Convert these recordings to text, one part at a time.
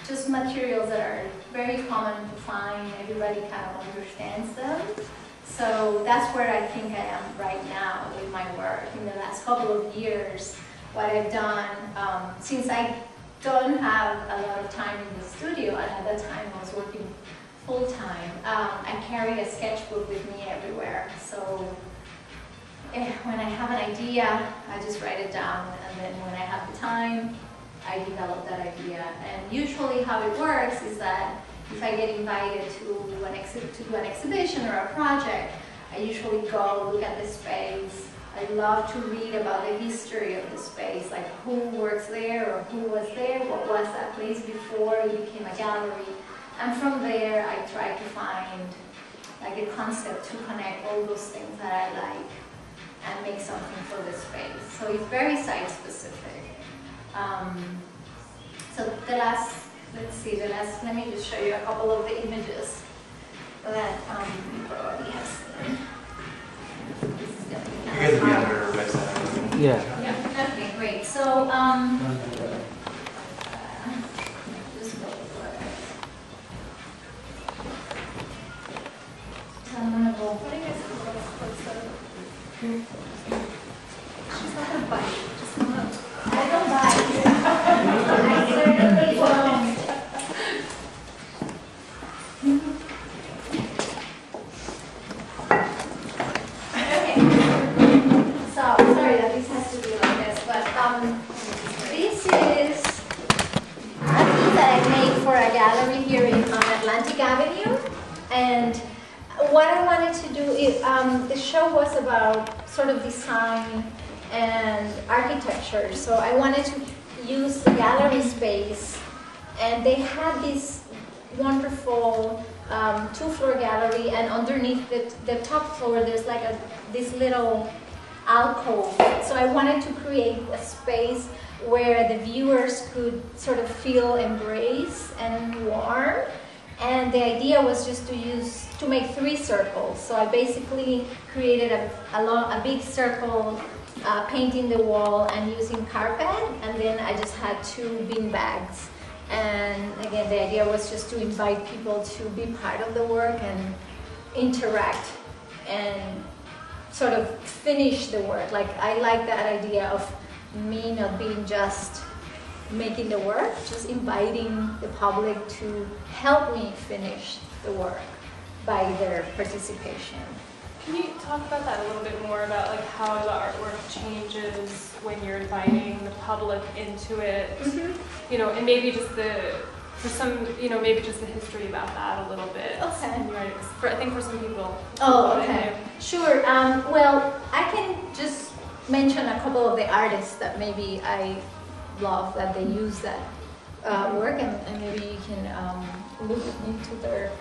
just materials that are very common to find. Everybody kind of understands them. So that's where I think I am right now with my work. In the last couple of years, what I've done, since I don't have a lot of time in the studio, and at that time I was working full-time, I carry a sketchbook with me everywhere. So when I have an idea, I just write it down, and then when I have the time, I develop that idea. And usually how it works is that if I get invited to do an exhibition or a project, I usually go look at the space. I love to read about the history of the space, like who works there or who was there, what was that place before it became a gallery. And from there, I try to find like a concept to connect all those things that I like and make something for the space. So it's very site-specific. So let me just show you a couple of the images that people already have seen. You guys will be on our website. Yeah. Yeah, okay, great. So, just go for it. So I'm gonna go. What do you guys think? She's not gonna bite. Just come up. I don't bite. I certainly don't. Sorry that this has to be like this, but this is a piece that I made for a gallery here on Atlantic Avenue. And what I wanted to do is, the show was about sort of design and architecture. So I wanted to use the gallery space, and they had this wonderful two-floor gallery, and underneath the top floor there's like this little alcove. So I wanted to create a space where the viewers could sort of feel embraced and warm. And the idea was just to make 3 circles. So I basically created a big circle, painting the wall and using carpet, and then I just had 2 bean bags. And again, the idea was just to invite people to be part of the work and interact and sort of finish the work. Like, I like that idea of me not being just making the work, just inviting the public to help me finish the work by their participation. Can you talk about that a little bit more, about like how the artwork changes when you're inviting the public into it? Mm-hmm. You know, and maybe just maybe just the history about that a little bit. Okay. I think for some people. Oh, okay. Sure. Well, I can just mention a couple of the artists that maybe I love that they use that work, and maybe you can look into their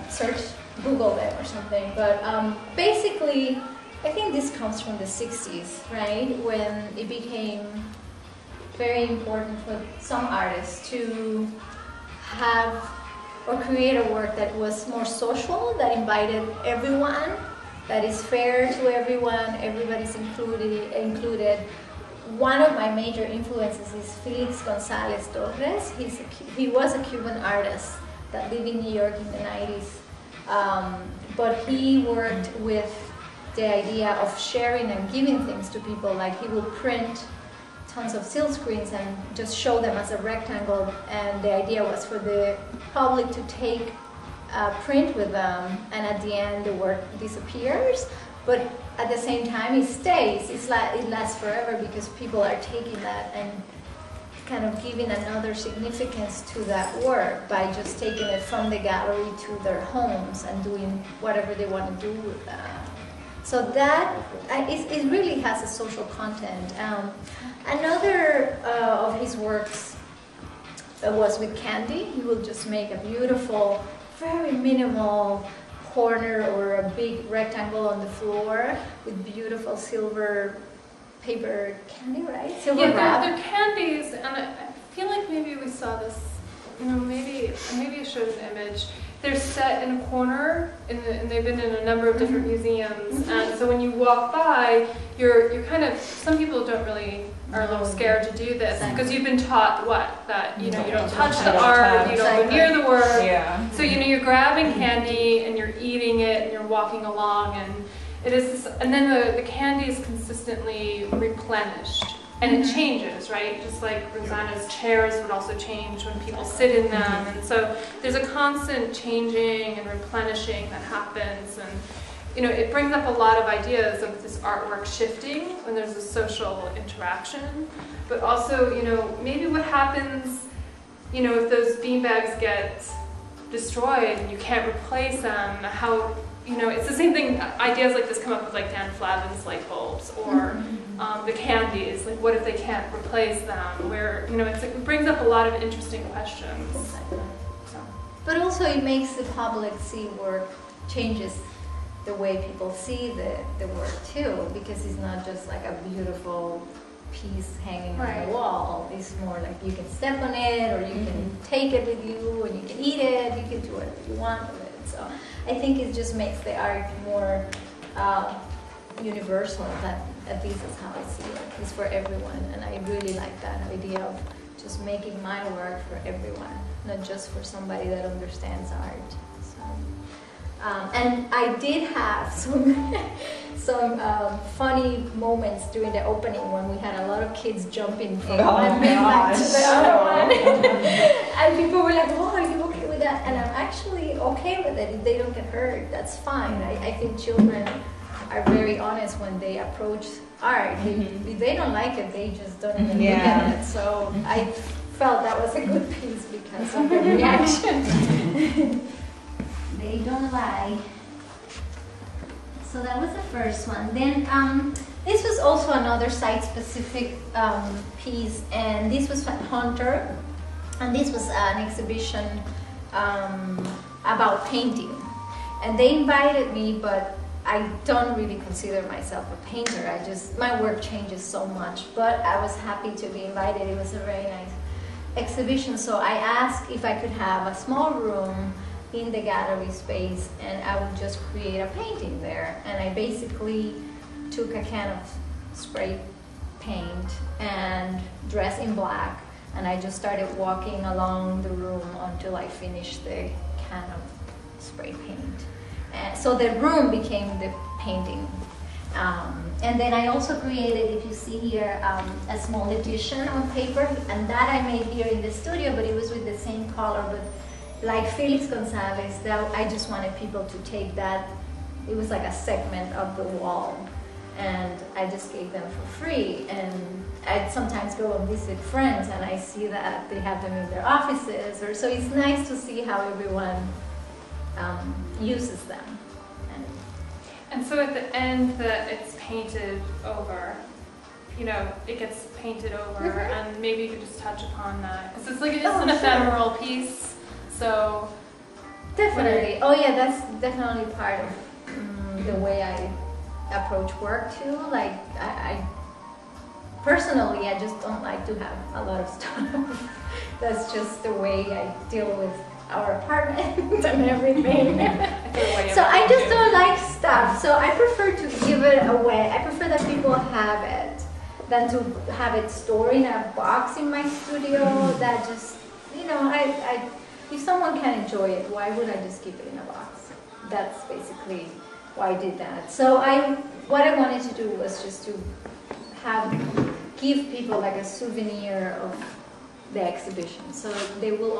search, Google them or something. But basically, I think this comes from the 60s, right? When it became very important for some artists to have or create a work that was more social, that invited everyone, that is fair to everyone, everybody's included. One of my major influences is Felix Gonzalez Torres. He was a Cuban artist that lived in New York in the 90s. But he worked with the idea of sharing and giving things to people. Like, he would print tons of silk screens and just show them as a rectangle, and the idea was for the public to take print with them, and at the end the work disappears, but at the same time it stays. It lasts forever because people are taking that and kind of giving another significance to that work by just taking it from the gallery to their homes and doing whatever they want to do with that. So that, it really has a social content. Another of his works was with candy. He will just make a beautiful, very minimal corner or a big rectangle on the floor with beautiful silver paper candy, right? Silver wrap. They're candies, and I feel like maybe we saw this, maybe it shows an image. They're set in a corner, and they've been in a number of different museums, and so when you walk by, you're kind of, some people don't really, are a little scared to do this because you've been taught that, you don't touch the art, you don't go near the work. Yeah. So, you're grabbing candy and you're eating it and you're walking along, and it is this, and then the candy is consistently replenished. And it changes, right? Just like Rosanna's chairs would also change when people sit in them. And so there's a constant changing and replenishing that happens. And, it brings up a lot of ideas of this artwork shifting when there's a social interaction. But also, maybe what happens, if those beanbags get destroyed and you can't replace them, how, it's the same thing. Ideas like this come up with like Dan Flavin's light bulbs or the candies. Like, what if they can't replace them? Where it brings up a lot of interesting questions. So. But also, it makes the public see work, changes the way people see the work too, because it's not just like a beautiful piece hanging on the wall. It's more like you can step on it, or you can take it with you, and you can eat it. You can do whatever you want with it. So I think it just makes the art more universal. That at least is how I see it. It's for everyone, and I really like that idea of just making my work for everyone, not just for somebody that understands art. So, and I did have some funny moments during the opening when we had a lot of kids jumping from one beanbag to the other one. And people were like, "Oh, are you okay with that?" And I'm actually okay with it. If they don't get hurt, that's fine. I think children are very honest when they approach art. If they don't like it, they just don't even look at it. So I felt that was a good piece because of the reaction. They don't lie. So that was the first one. Then this was also another site-specific piece, and this was at Hunter, and this was an exhibition about painting. And they invited me, but I don't really consider myself a painter. My work changes so much, but I was happy to be invited. It was a very nice exhibition, so I asked if I could have a small room in the gallery space, and I would just create a painting there. And I basically took a can of spray paint and dressed in black, and I just started walking along the room until I finished the can of spray paint. And so the room became the painting. And then I also created, if you see here, a small edition on paper, and that I made here in the studio, but it was with the same color. But like Felix Gonzalez, I just wanted people to take that. It was like a segment of the wall, and I just gave them for free. And I'd sometimes go and visit friends, and I see that they have them in their offices. So it's nice to see how everyone uses them. And so at the end that it's painted over, it gets painted over, and maybe you could just touch upon that. Because it's like it's an ephemeral piece, so... Definitely. Oh yeah, that's definitely part of the way I approach work too. Like, I personally, I just don't like to have a lot of stuff. That's just the way I deal with our apartment and everything. So I just don't like stuff. So I prefer to give it away. I prefer that people have it than to have it stored in a box in my studio. That just, if someone can enjoy it, why would I just keep it in a box? That's basically why I did that. So what I wanted to do was just to give people like a souvenir of the exhibition. So they will